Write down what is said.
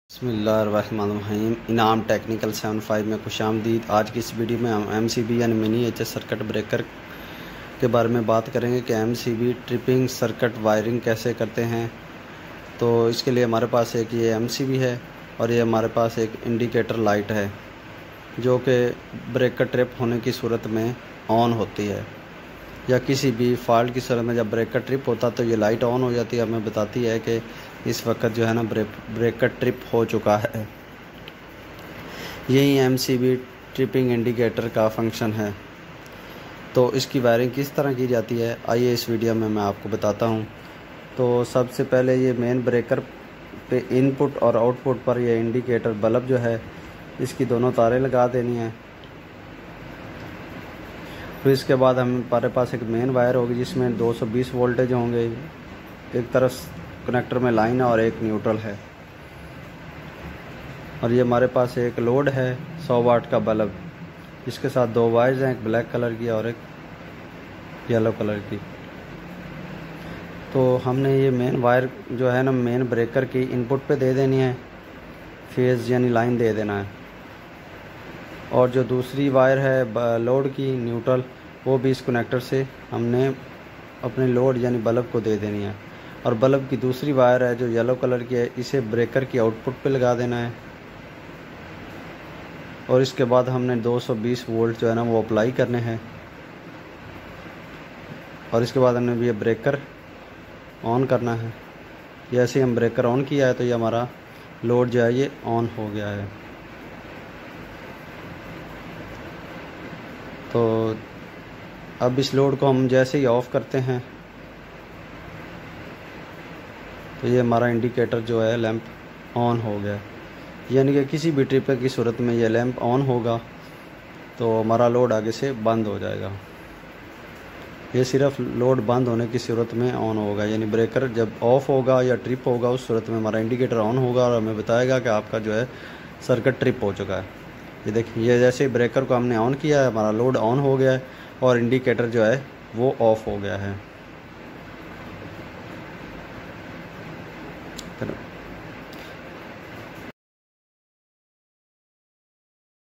बिस्मिल्लाहिर्रहमानिर्रहीम। इनाम टेक्निकल 75 में खुशामदीद। आज की इस वीडियो में हम MCB यानी मिनी HS सर्किट ब्रेकर के बारे में बात करेंगे कि MCB ट्रिपिंग सर्किट वायरिंग कैसे करते हैं। तो इसके लिए हमारे पास एक ये MCB है और ये हमारे पास एक इंडिकेटर लाइट है जो कि ब्रेकर ट्रिप होने की सूरत में ऑन होती है, या किसी भी फॉल्ट की सूरत में जब ब्रेकर ट्रिप होता तो ये लाइट ऑन हो जाती है, हमें बताती है कि इस वक्त जो है ना ब्रेकर ट्रिप हो चुका है। यही MCB ट्रिपिंग इंडिकेटर का फंक्शन है। तो इसकी वायरिंग किस तरह की जाती है आइए इस वीडियो में मैं आपको बताता हूँ। तो सबसे पहले ये मेन ब्रेकर पे इनपुट और आउटपुट पर ये इंडिकेटर बल्ब जो है इसकी दोनों तारें लगा देनी है। फिर इसके बाद हमारे पास एक मेन वायर होगी जिसमें 220 वोल्टेज होंगे। एक तरफ कनेक्टर में लाइन है और एक न्यूट्रल है। और ये हमारे पास एक लोड है 100 वाट का बल्ब, इसके साथ दो वायर्स हैं, एक ब्लैक कलर की और एक येलो कलर की। तो हमने ये मेन वायर जो है ना मेन ब्रेकर की इनपुट पे दे देनी है, फेज यानी लाइन दे देना है। और जो दूसरी वायर है लोड की न्यूट्रल, वो भी इस कनेक्टर से हमने अपने लोड यानी बल्ब को दे देनी है। और बल्ब की दूसरी वायर है जो येलो कलर की है, इसे ब्रेकर की आउटपुट पे लगा देना है। और इसके बाद हमने 220 वोल्ट जो है ना वो अप्लाई करने हैं। और इसके बाद हमने ये ब्रेकर ऑन करना है। जैसे हम ब्रेकर ऑन किया है तो ये हमारा लोड जो है ये ऑन हो गया है। तो अब इस लोड को हम जैसे ही ऑफ़ करते हैं तो ये हमारा इंडिकेटर जो है लैंप ऑन हो गया। यानी कि किसी भी ट्रिप की सूरत में ये लैंप ऑन होगा तो हमारा लोड आगे से बंद हो जाएगा। ये सिर्फ लोड बंद होने की सूरत में ऑन होगा, यानी ब्रेकर जब ऑफ़ होगा या ट्रिप होगा उस सूरत में हमारा इंडिकेटर ऑन होगा और हमें बताएगा कि आपका जो है सर्किट ट्रिप हो चुका है। ये देखिए, ये जैसे ब्रेकर को हमने ऑन किया है हमारा लोड ऑन हो गया है और इंडिकेटर जो है वो ऑफ़ हो गया है।